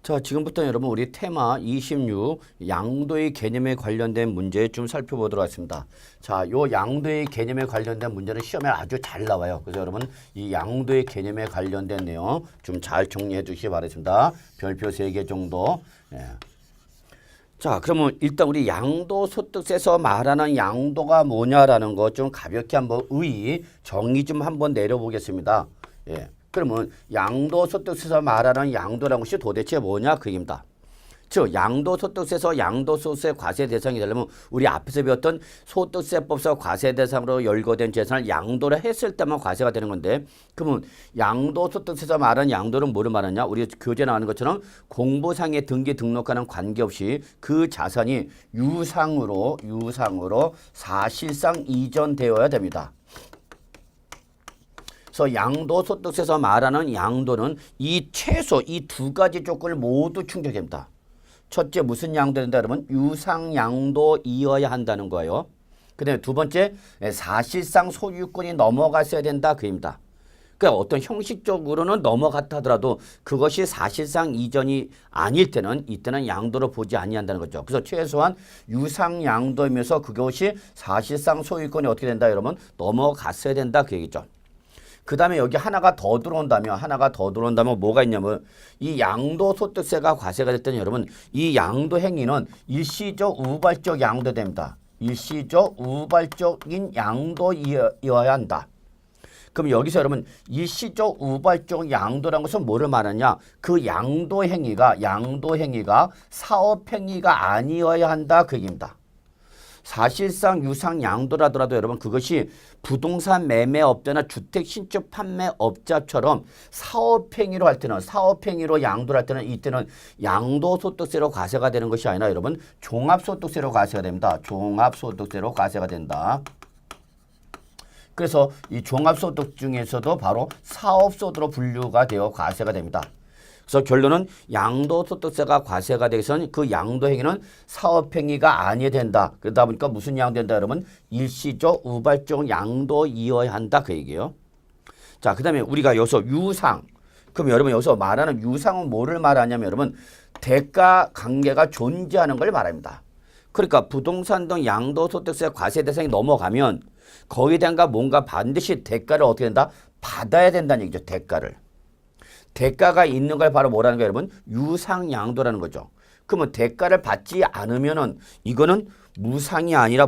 자, 지금부터 여러분 우리 테마 26 양도의 개념에 관련된 문제 좀 살펴보도록 하겠습니다. 자, 요 양도의 개념에 관련된 문제는 시험에 아주 잘 나와요. 그래서 여러분 이 양도의 개념에 관련된 내용 좀 잘 정리해 주시기 바랍니다. 별표 3개 정도. 예. 자, 그러면 일단 우리 양도소득세에서 말하는 양도가 뭐냐라는 거 좀 가볍게 한번 정의 좀 한번 내려보겠습니다. 예. 그러면 양도소득세에서 말하는 양도라는 것이 도대체 뭐냐 그 얘기입니다. 즉 양도소득세에서 양도소득세 과세 대상이 되려면 우리 앞에서 배웠던 소득세법에서 과세 대상으로 열거된 재산을 양도를 했을 때만 과세가 되는 건데, 그러면 양도소득세에서 말하는 양도는 뭐를 말하냐? 우리 교재 나오는 것처럼 공부상에 등기 등록하는 관계없이 그 자산이 유상으로 사실상 이전되어야 됩니다. 그래서 양도소득세에서 말하는 양도는 이 최소 이 두 가지 조건을 모두 충족합니다. 첫째 무슨 양도가 된다 그러면 유상양도이어야 한다는 거예요. 그 다음에 두 번째 사실상 소유권이 넘어갔어야 된다 그입니다. 그러니까 어떤 형식적으로는 넘어갔다 하더라도 그것이 사실상 이전이 아닐 때는 이때는 양도로 보지 아니한다는 거죠. 그래서 최소한 유상양도이면서 그것이 사실상 소유권이 어떻게 된다 이러면 넘어갔어야 된다 그 얘기죠. 그 다음에 여기 하나가 더 들어온다면 뭐가 있냐면 이 양도소득세가 과세가 됐더니 여러분 이 양도 행위는 일시적 우발적 양도됩니다. 일시적 우발적인 양도이어야 한다. 그럼 여기서 여러분 일시적 우발적 양도라는 것은 뭐를 말하냐? 그 양도 행위가 사업 행위가 아니어야 한다 그 얘기입니다. 사실상 유상양도라더라도 여러분 그것이 부동산 매매업자나 주택 신축 판매업자처럼 사업행위로 할 때는 사업행위로 양도를 할 때는 이때는 양도소득세로 과세가 되는 것이 아니라 여러분 종합소득세로 과세가 됩니다. 종합소득세로 과세가 된다. 그래서 이 종합소득 중에서도 바로 사업소득으로 분류가 되어 과세가 됩니다. 그래서 결론은 양도소득세가 과세가 되기 위해서는 그 양도행위는 사업행위가 아니어야 된다. 그러다 보니까 무슨 양도된다 여러분? 일시적 우발적 양도이어야 한다 그 얘기예요. 자, 그 다음에 우리가 여기서 유상. 그럼 여러분 여기서 말하는 유상은 뭐를 말하냐면 여러분 대가 관계가 존재하는 걸 말합니다. 그러니까 부동산 등 양도소득세 과세 대상이 넘어가면 거기에 대한 뭔가 반드시 대가를 어떻게 된다? 받아야 된다는 얘기죠. 대가가 있는 걸 바로 뭐라는 거예요, 여러분? 유상양도라는 거죠. 그러면 대가를 받지 않으면은 이거는 무상이 아니라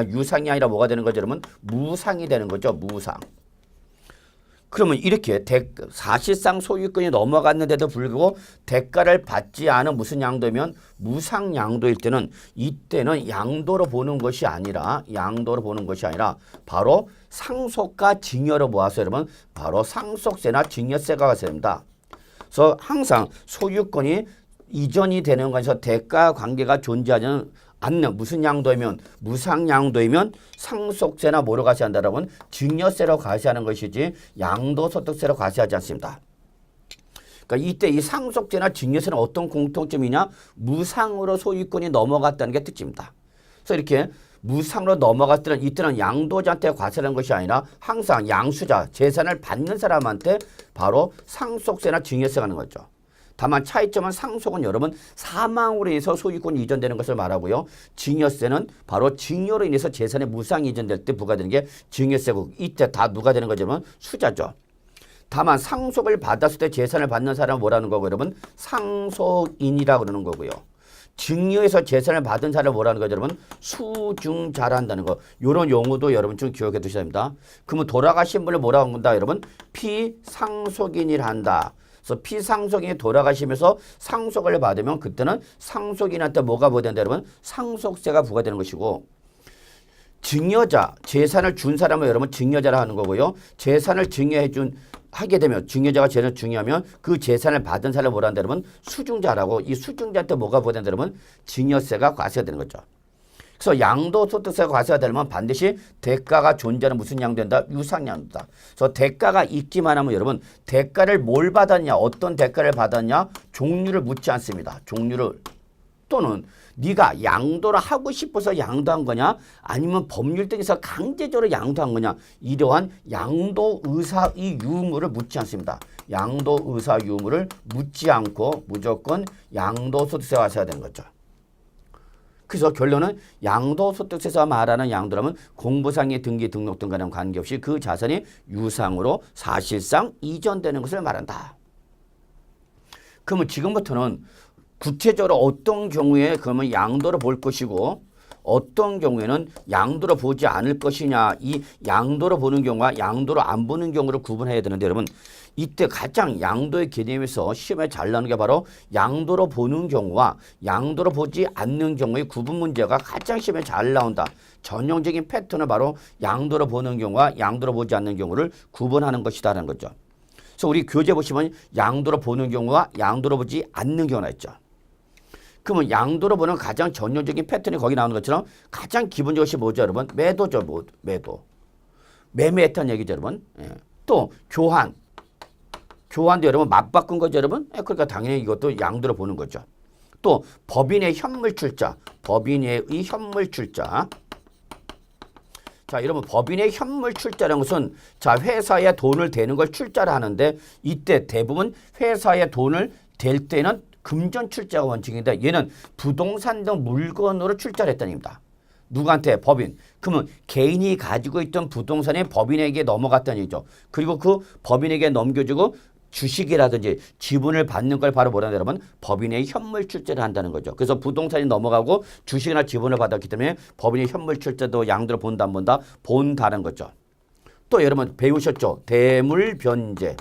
유상이 아니라 뭐가 되는 거죠, 여러분? 무상이 되는 거죠, 무상. 그러면 이렇게 사실상 소유권이 넘어갔는데도 불구하고 대가를 받지 않은 무슨 양도면 무상양도일 때는 이때는 양도로 보는 것이 아니라 바로 상속과 증여로 모아서 여러분 바로 상속세나 증여세가 가야 됩니다. 그래서 항상 소유권이 이전이 되는 것에서 대가 관계가 존재하지 않는 무슨 양도이면 무상양도이면 상속세나 뭐로 과세한다라고는 증여세로 과세하는 것이지 양도소득세로 과세하지 않습니다. 그러니까 이때 이 상속세나 증여세는 어떤 공통점이냐? 무상으로 소유권이 넘어갔다는 게 특징입니다. 그래서 이렇게 무상으로 넘어갔을 때는 이때는 양도자한테 과세하는 것이 아니라 항상 양수자, 재산을 받는 사람한테 바로 상속세나 증여세가 하는 거죠. 다만 차이점은 상속은 여러분 사망으로 인해서 소유권이 이전되는 것을 말하고요. 증여세는 바로 증여로 인해서 재산의 무상이 이전될 때 부과되는 게 증여세고 이때 다 누가 되는 거냐면 수자죠. 다만 상속을 받았을 때 재산을 받는 사람은 뭐라는 거고 여러분? 상속인이라고 그러는 거고요. 증여에서 재산을 받은 사람을 뭐라는 거죠, 여러분? 수중자란다는 거. 이런 용어도 여러분 좀 기억해 두셔야 합니다. 그러면 돌아가신 분을 뭐라고 한다, 여러분? 피상속인이라 한다. 그래서 피상속인이 돌아가시면서 상속을 받으면 그때는 상속인한테 뭐가 부과된다, 여러분? 상속세가 부과되는 것이고, 증여자, 재산을 준 사람을 여러분 증여자라 하는 거고요. 재산을 하게 되면 증여자가 재산을 증여하면 그 재산을 받은 사람을 뭐라 한다 여러분? 수중자라고. 이 수중자한테 뭐가 부과된다 여러분? 증여세가 과세가 되는 거죠. 그래서 양도소득세가 과세가 되려면 반드시 대가가 존재하는 무슨 양도된다? 유상양도다. 그래서 대가가 있기만 하면 여러분 대가를 뭘 받았냐? 어떤 대가를 받았냐? 종류를 묻지 않습니다. 종류를. 또는 네가 양도를 하고 싶어서 양도한 거냐 아니면 법률 등에서 강제적으로 양도한 거냐 이러한 양도 의사의 유무를 묻지 않습니다. 양도 의사 유무를 묻지 않고 무조건 양도소득세가 왔어야 되는 거죠. 그래서 결론은 양도소득세에서 말하는 양도라면 공부상의 등기 등록 등과는 관계없이 그 자산이 유상으로 사실상 이전되는 것을 말한다. 그러면 지금부터는 구체적으로 어떤 경우에 그러면 양도를 볼 것이고 어떤 경우에는 양도를 보지 않을 것이냐 이 양도를 보는 경우와 양도를 안 보는 경우를 구분해야 되는데 여러분 이때 가장 양도의 개념에서 시험에 잘 나오는 게 바로 양도로 보는 경우와 양도로 보지 않는 경우의 구분 문제가 가장 시험에 잘 나온다. 전형적인 패턴은 바로 양도로 보는 경우와 양도로 보지 않는 경우를 구분하는 것이다라는 거죠. 그래서 우리 교재 보시면 양도로 보는 경우와 양도로 보지 않는 경우가 있죠. 그러면 양도로 보는 가장 전형적인 패턴이 거기 나오는 것처럼 가장 기본적인 것이 뭐죠 여러분? 매도죠. 매도. 매매했다는 얘기죠 여러분. 예. 또 교환. 교환도 여러분 맞바꾼 거죠 여러분. 예. 그러니까 당연히 이것도 양도로 보는 거죠. 또 법인의 현물 출자. 법인의 현물 출자. 자, 여러분 법인의 현물 출자라는 것은 자 회사에 돈을 대는 걸 출자를 하는데 이때 대부분 회사에 돈을 댈 때는 금전 출자가 원칙인데 얘는 부동산 등 물건으로 출자를 했다는 얘기입니다. 누구한테? 법인. 그러면 개인이 가지고 있던 부동산이 법인에게 넘어갔다는 얘기죠. 그리고 그 법인에게 넘겨주고 주식이라든지 지분을 받는 걸 바로 뭐라는 여러분? 법인의 현물 출자를 한다는 거죠. 그래서 부동산이 넘어가고 주식이나 지분을 받았기 때문에 법인의 현물 출자도 양도로 본다 안 본다? 본다는 거죠. 또 여러분 배우셨죠? 대물 변제.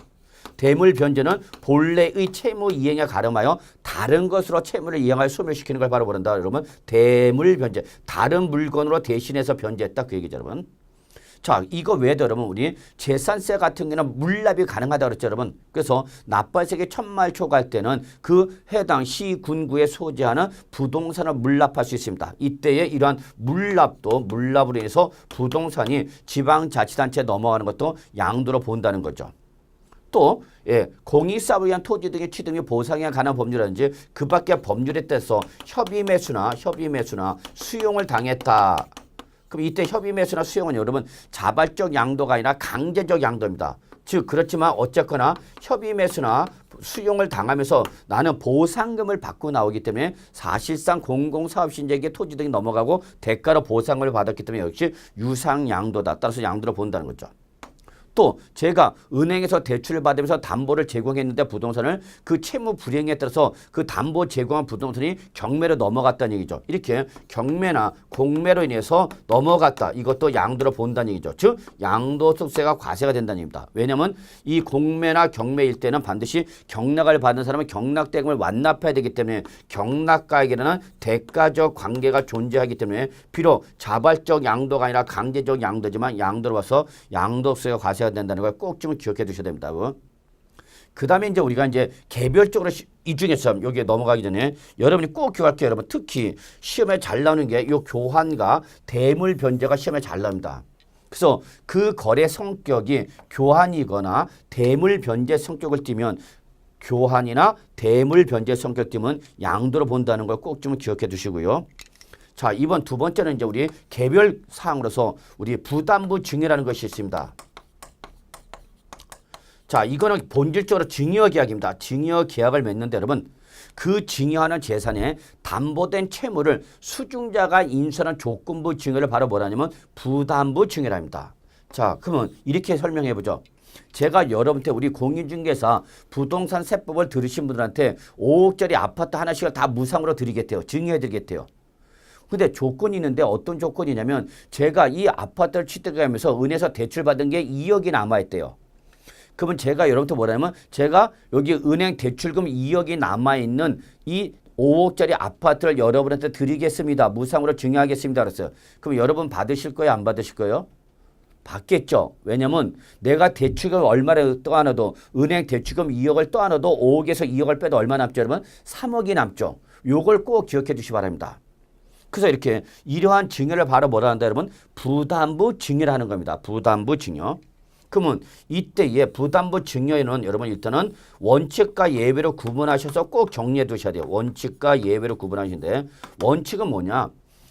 대물 변제는 본래의 채무 이행에 가름하여 다른 것으로 채무를 이행하여 소멸시키는 걸 바로 모른다. 여러분 대물 변제. 다른 물건으로 대신해서 변제했다. 그 얘기죠 여러분. 자 이거 외에도 여러분 우리 재산세 같은 경우는 물납이 가능하다고 그랬죠 여러분. 그래서 납부세액이 천만 초과할 때는 그 해당 시군구에 소재하는 부동산을 물납할 수 있습니다. 이때에 이러한 물납으로 인해서 부동산이 지방자치단체에 넘어가는 것도 양도로 본다는 거죠. 또 공익사업을 위한 토지 등의 취득 보상에 관한 법률이라든지 그 밖에 법률에 따라서 협의매수나 수용을 당했다. 그럼 이때 협의매수나 수용은 여러분 자발적 양도가 아니라 강제적 양도입니다. 즉 그렇지만 어쨌거나 협의매수나 수용을 당하면서 나는 보상금을 받고 나오기 때문에 사실상 공공사업신자에게 토지 등이 넘어가고 대가로 보상을 받았기 때문에 역시 유상양도다. 따라서 양도로 본다는 거죠. 또 제가 은행에서 대출을 받으면서 담보를 제공했는데 부동산을 그 채무 불이행에 따라서 그 담보 제공한 부동산이 경매로 넘어갔다는 얘기죠. 이렇게 경매나 공매로 인해서 넘어갔다. 이것도 양도로 본다는 얘기죠. 즉 양도소득세가 과세가 된다는 얘기입니다. 왜냐하면 이 공매나 경매일 때는 반드시 경락을 받는 사람은 경락대금을 완납해야 되기 때문에 경락가에게는 대가적 관계가 존재하기 때문에 비록 자발적 양도가 아니라 강제적 양도지만 양도로 봐서 양도세가 과세가 된다는 걸 꼭 좀 기억해 두셔야 됩니다. 그 다음에 이제 우리가 이제 개별적으로 이 중에서 여기에 넘어가기 전에 여러분이 꼭 기억할게요. 여러분 특히 시험에 잘 나오는 게 이 교환과 대물 변제가 시험에 잘 나옵니다. 그래서 그 거래 성격이 교환이거나 대물 변제 성격을 띠면 교환이나 대물 변제 성격 띠면 양도로 본다는 걸 꼭 좀 기억해 두시고요. 자, 이번 두 번째는 이제 우리 개별 사항으로서 우리 부담부 증여라는 것이 있습니다. 자, 이거는 본질적으로 증여 계약입니다. 증여 계약을 맺는데 여러분 그 증여하는 재산에 담보된 채무를 수중자가 인수하는 조건부 증여를 바로 뭐라냐면 부담부 증여랍니다. 자, 그러면 이렇게 설명해 보죠. 제가 여러분한테 우리 공인중개사 부동산 세법을 들으신 분들한테 5억짜리 아파트 하나씩을 다 무상으로 드리겠대요. 증여해 드리겠대요. 근데 조건이 있는데 어떤 조건이냐면 제가 이 아파트를 취득하면서 은행에서 대출받은 게 2억이 남아있대요. 그러면 제가 여러분한테 뭐라냐면 제가 여기 은행 대출금 2억이 남아있는 이 5억짜리 아파트를 여러분한테 드리겠습니다. 무상으로 증여하겠습니다. 그랬어요. 그럼 여러분 받으실 거예요? 안 받으실 거예요? 받겠죠. 왜냐면 내가 대출금 얼마를 떠안아도 은행 대출금 2억을 떠안아도 5억에서 2억을 빼도 얼마 남죠? 여러분 3억이 남죠. 요걸 꼭 기억해 주시기 바랍니다. 그래서 이렇게 이러한 증여를 바로 뭐라 한다 여러분? 부담부 증여를 하는 겁니다. 부담부 증여. 그러면 이때의 부담부 증여에는 여러분 일단은 원칙과 예외로 구분하셔서 꼭 정리해 두셔야 돼요. 원칙과 예외로 구분하시는데 원칙은 뭐냐?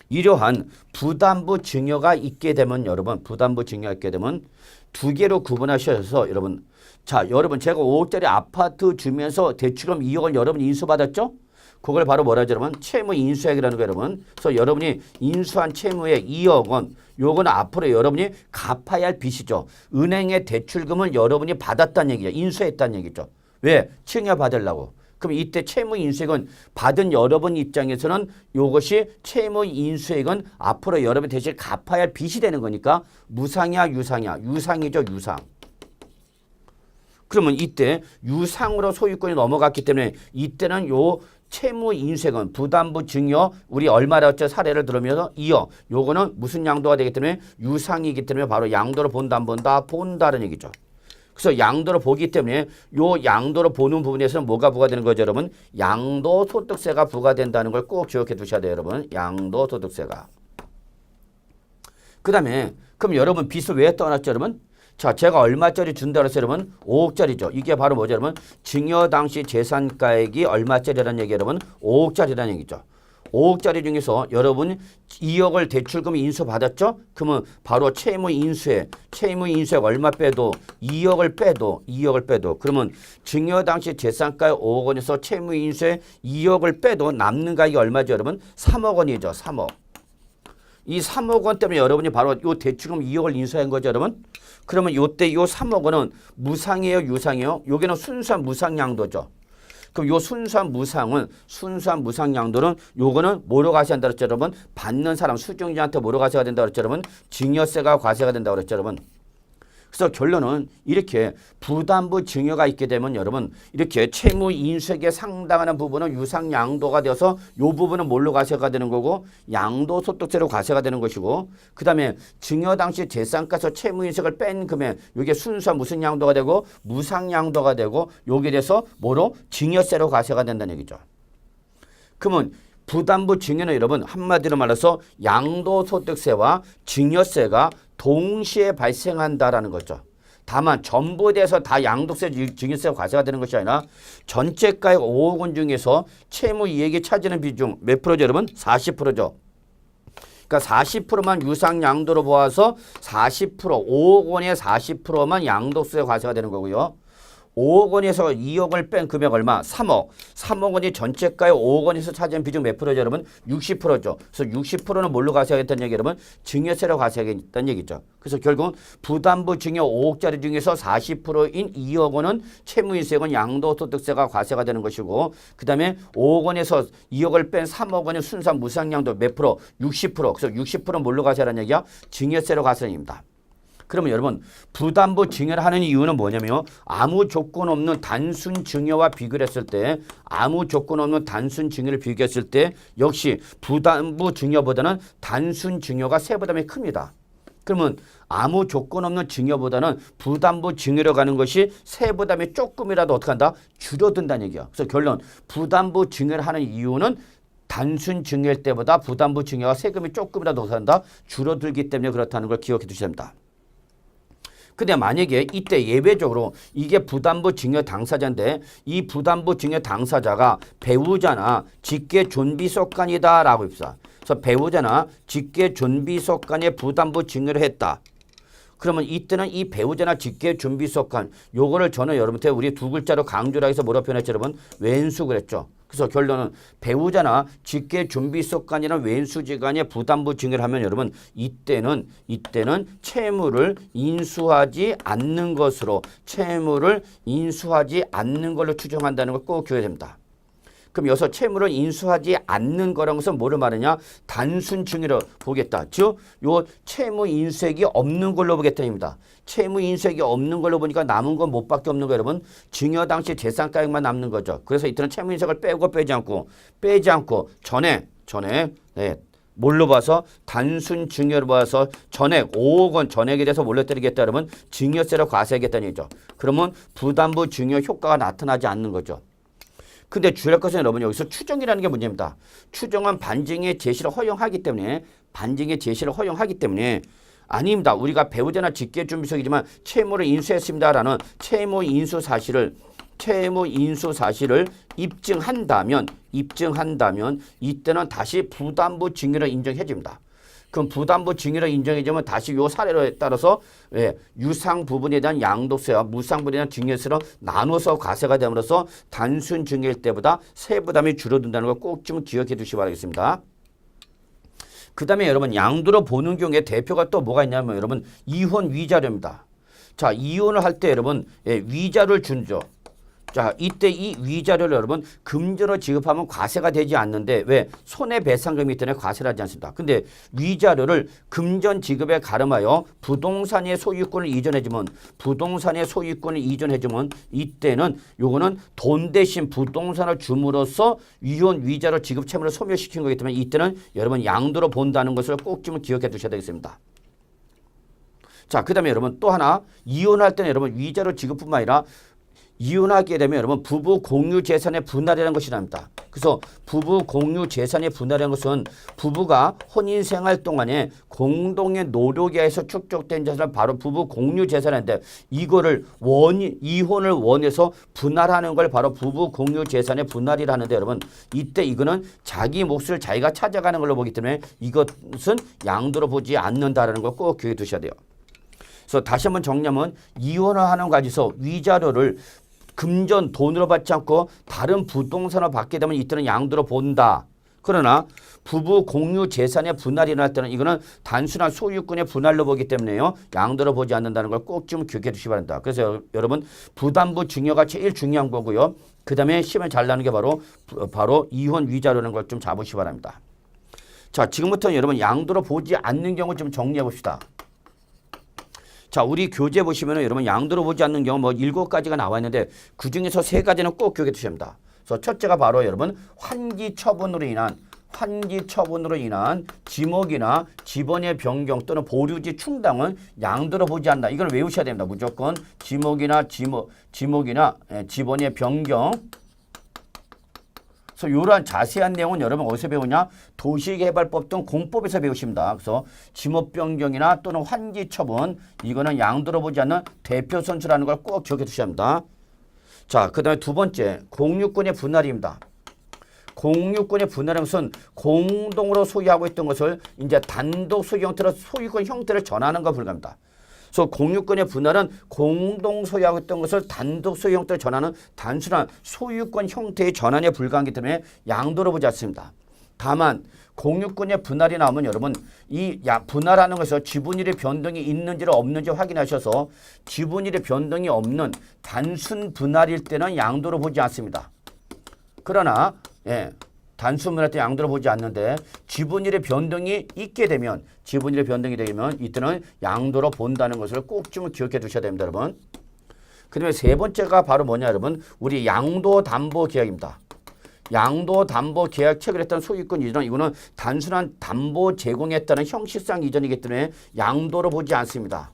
이러한 부담부 증여가 있게 되면 여러분 부담부 증여가 있게 되면 두 개로 구분하셔서 여러분 자 여러분 제가 5억짜리 아파트 주면서 대출금 2억을 여러분이 인수받았죠? 그걸 바로 뭐라 하죠 여러분? 채무 인수액이라는 거예요 여러분. 그래서 여러분이 인수한 채무액 2억 원 요거는 앞으로 여러분이 갚아야 할 빚이죠. 은행의 대출금을 여러분이 받았다는 얘기죠. 인수했다는 얘기죠. 왜? 증여받으려고. 그럼 이때 채무 인수액은 받은 여러분 입장에서는 이것이 채무 인수액은 앞으로 여러분 대신 갚아야 할 빚이 되는 거니까 무상이야 유상이야? 유상이죠 유상. 그러면 이때 유상으로 소유권이 넘어갔기 때문에 이때는 요 채무 인수액은 부담부 증여 우리 얼마라고 했죠? 사례를 들으면서 2억 요거는 무슨 양도가 되기 때문에 유상이기 때문에 바로 양도로 본다 안 본다? 본다는 얘기죠. 그래서 양도로 보기 때문에 요 양도로 보는 부분에서는 뭐가 부과되는 거죠 여러분? 양도소득세가 부과된다는 걸 꼭 기억해 두셔야 돼요 여러분. 양도소득세가. 그 다음에 그럼 여러분 빚을 왜 떠났죠 여러분? 자 제가 얼마짜리 준다고 했어요 여러분? 5억짜리죠. 이게 바로 뭐죠 여러분? 증여 당시 재산가액이 얼마짜리라는 얘기 여러분? 5억짜리라는 얘기죠. 5억짜리 중에서 여러분 2억을 대출금 인수받았죠? 그러면 바로 채무 인수액 얼마 빼도 2억을 빼도 그러면 증여 당시 재산가액 5억 원에서 채무 인수액 2억을 빼도 남는 가액이 얼마죠 여러분? 3억 원이죠. 3억. 이 3억 원 때문에 여러분이 바로 요 대출금 2억을 인수한 거죠 여러분? 그러면 요때 요 3억 원은 무상이에요 유상이에요? 요게는 순수한 무상양도죠. 그럼 요 순수한 무상양도는 요거는 뭐로 과세가 된다고 그랬죠 여러분? 받는 사람 수증자한테 뭐로 과세가 된다고 그랬죠 여러분? 증여세가 과세가 된다고 그랬죠 여러분? 그래서 결론은 이렇게 부담부 증여가 있게 되면 여러분 이렇게 채무 인수액에 상당한 부분은 유상양도가 되어서 이 부분은 뭘로 과세가 되는 거고 양도소득세로 과세가 되는 것이고 그 다음에 증여 당시 재산가에서 채무 인수액을 뺀 금액 이게 순수한 무슨 양도가 되고 무상양도가 되고 여기에 대해서 뭐로 증여세로 과세가 된다는 얘기죠. 그러면 부담부 증여는 여러분 한마디로 말해서 양도소득세와 증여세가 동시에 발생한다라는 거죠. 다만 전부 대해서 다 양도세, 증여세가 과세가 되는 것이 아니라 전체가액 5억 원 중에서 채무 이익이 차지하는 비중 몇 프로죠 여러분? 40%죠. 그러니까 40%만 유상양도로 보아서 40% 5억 원의 40%만 양도세 과세가 되는 거고요. 5억 원에서 2억을 뺀 금액 얼마? 3억. 3억 원이 전체가의 5억 원에서 차지한 비중 몇 프로죠, 여러분? 60%죠. 그래서 60%는 뭘로 과세하겠다는 얘기, 여러분? 증여세로 과세하겠다는 얘기죠. 그래서 결국 부담부 증여 5억짜리 중에서 40%인 2억 원은 채무인수액은 양도소득세가 과세가 되는 것이고 그 다음에 5억 원에서 2억을 뺀 3억 원은 순수한 무상양도 몇 프로? 60%. 그래서 60%는 뭘로 과세하라는 얘기야? 증여세로 과세하는 얘기입니다. 그러면 여러분 부담부 증여를 하는 이유는 뭐냐면 아무 조건 없는 단순 증여와 비교를 했을 때 아무 조건 없는 단순 증여를 비교했을 때 역시 부담부 증여보다는 단순 증여가 세부담이 큽니다. 그러면 아무 조건 없는 증여보다는 부담부 증여로 가는 것이 세부담이 조금이라도 어떻게 한다? 줄어든다는 얘기야. 그래서 결론 부담부 증여를 하는 이유는 단순 증여일 때보다 부담부 증여가 세금이 조금이라도 어떻게 한다? 줄어들기 때문에 그렇다는 걸 기억해 두셔야 됩니다. 근데 만약에 이때 예외적으로 이게 부담부 증여 당사자인데 이 부담부 증여 당사자가 배우자나 직계존비속간이다라고 합시다. 그래서 배우자나 직계존비속간의 부담부 증여를 했다. 그러면 이때는 이 배우자나 직계존비속간 요거를 저는 여러분한테 우리 두 글자로 강조를 해서 뭐라고 표현했죠 여러분? 왼수 그랬죠. 그래서 결론은 배우자나 직계존비속간이나 왼수지간의 부담부 증여를 하면 여러분 이때는 채무를 인수하지 않는 것으로 채무를 인수하지 않는 걸로 추정한다는 걸 꼭 기억해야 됩니다. 그럼 여기서 채무를 인수하지 않는 거라는 것은 뭐를 말하냐? 단순 증여로 보겠다. 즉, 요 채무 인수액이 없는 걸로 보겠다입니다. 채무 인수액이 없는 걸로 보니까 남은 건 뭐밖에 없는 거예요, 여러분. 증여 당시 재산가액만 남는 거죠. 그래서 이때는 채무 인수액을 빼지 않고 전에 뭘로 봐서 단순 증여로 봐서 전액 5억 원 전액에 대해서 뭘로 때리겠다 여러분? 증여세로 과세하겠다는 얘기죠. 그러면 부담부 증여 효과가 나타나지 않는 거죠. 근데 주의할 것은 여러분 여기서 추정이라는 게 문제입니다. 추정은 반증의 제시를 허용하기 때문에 아닙니다. 우리가 배우자나 직계준비석이지만 채무를 인수했습니다라는 채무 인수 사실을 입증한다면 이때는 다시 부담부 증여를 인정해 줍니다. 그럼 부담부 증여를 인정해 주면 다시 요 사례에 따라서 유상 부분에 대한 양도세와 무상 부분에 대한 증여세로 나눠서 과세가 됨으로써 단순 증여일 때보다 세부담이 줄어든다는 걸 꼭 좀 기억해 두시기 바라겠습니다. 그 다음에 여러분 양도로 보는 경우에 대표가 또 뭐가 있냐면 여러분 이혼 위자료입니다. 자, 이혼을 할 때 여러분 위자료를 준죠. 자, 이때 이 위자료를 여러분 금전으로 지급하면 과세가 되지 않는데 왜? 손해배상금이기 때문에 과세를 하지 않습니다. 근데 위자료를 금전 지급에 가름하여 부동산의 소유권을 이전해주면 이때는 요거는 돈 대신 부동산을 줌으로써 이혼 위자료 지급 채무를 소멸시킨 거기 때문에 이때는 여러분 양도로 본다는 것을 꼭 좀 기억해 두셔야 되겠습니다. 자, 그 다음에 여러분 또 하나 이혼할 때는 여러분 위자료 지급뿐만 아니라 이혼하게 되면 여러분 부부 공유 재산의 분할이라는 것이 납니다. 그래서 부부 공유 재산의 분할이라는 것은 부부가 혼인 생활 동안에 공동의 노력에 의해서 축적된 재산을 바로 부부 공유 재산인데 이거를 이혼을 원해서 분할하는 걸 바로 부부 공유 재산의 분할이라 하는데 여러분 이때 이거는 자기 몫을 자기가 찾아가는 걸로 보기 때문에 이것은 양도로 보지 않는다라는 걸 꼭 기억해 두셔야 돼요. 그래서 다시 한번 정리하면 이혼을 하는 가지서 위자료를 금전 돈으로 받지 않고 다른 부동산으로 받게 되면 이때는 양도로 본다. 그러나 부부 공유 재산의 분할이 날 때는 이거는 단순한 소유권의 분할로 보기 때문에요. 양도로 보지 않는다는 걸 꼭 좀 기억해 주시기 바랍니다. 그래서 여러분 부담부 증여가 제일 중요한 거고요. 그 다음에 시험에 잘 나는 게 바로 이혼 위자료라는 걸 좀 잡으시기 바랍니다. 자, 지금부터 여러분 양도로 보지 않는 경우 좀 정리해 봅시다. 자, 우리 교재 보시면은 여러분 양도로 보지 않는 경우 뭐 7가지가 나와 있는데 그 중에서 3가지는 꼭 기억해 두셔야 합니다. 그래서 첫째가 바로 여러분 환기 처분으로 인한 지목이나 지번의 변경 또는 보류지 충당은 양도로 보지 않는다. 이걸 외우셔야 됩니다. 무조건 지목이나 지번의 변경. 그래서 이러한 자세한 내용은 여러분 어디서 배우냐? 도시개발법 등 공법에서 배우십니다. 그래서 지목 변경이나 또는 환기 처분 이거는 양도로 보지 않는 대표 선수라는 걸 꼭 기억해 두셔야 합니다. 자, 그 다음에 두 번째 공유권의 분할입니다. 공유권의 분할은 것은 공동으로 소유하고 있던 것을 이제 단독 소유 형태로 소유권 형태를 전하는 거 불가합니다. 그래서 공유권의 분할은 공동 소유하고 있던 것을 단독 소유 형태로 전하는 단순한 소유권 형태의 전환에 불과하기 때문에 양도로 보지 않습니다. 다만 공유권의 분할이 나오면 여러분 이 분할하는 것에서 지분일의 변동이 있는지를 없는지 확인하셔서 지분일의 변동이 없는 단순 분할일 때는 양도로 보지 않습니다. 그러나 단순 분할 때 양도로 보지 않는데 지분일의 변동이 있게 되면 이때는 양도로 본다는 것을 꼭 좀 기억해 두셔야 됩니다, 여러분. 그다음에 세 번째가 바로 뭐냐, 여러분? 우리 양도담보계약입니다. 양도담보계약 체결했던 소유권 이전 이거는 단순한 담보 제공했다는 형식상 이전이기 때문에 양도로 보지 않습니다.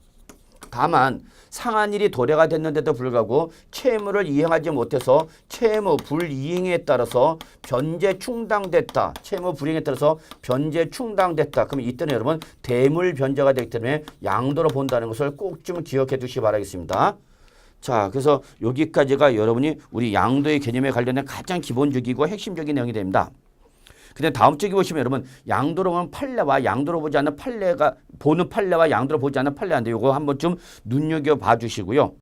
다만 상한일이 도래가 됐는데도 불구하고 채무를 이행하지 못해서 채무 불이행에 따라서 변제 충당됐다. 채무 불이행에 따라서 변제 충당됐다. 그럼 이때는 여러분 대물 변제가 되기 때문에 양도로 본다는 것을 꼭 좀 기억해 두시기 바라겠습니다. 자, 그래서 여기까지가 여러분이 우리 양도의 개념에 관련된 가장 기본적이고 핵심적인 내용이 됩니다. 근데 다음 쪽에 보시면 여러분 양도로 보면 판례와 양도로 보지 않는 판례가 보는 판례와 양도로 보지 않는 판례인데 이거 한번 좀 눈여겨 봐 주시고요.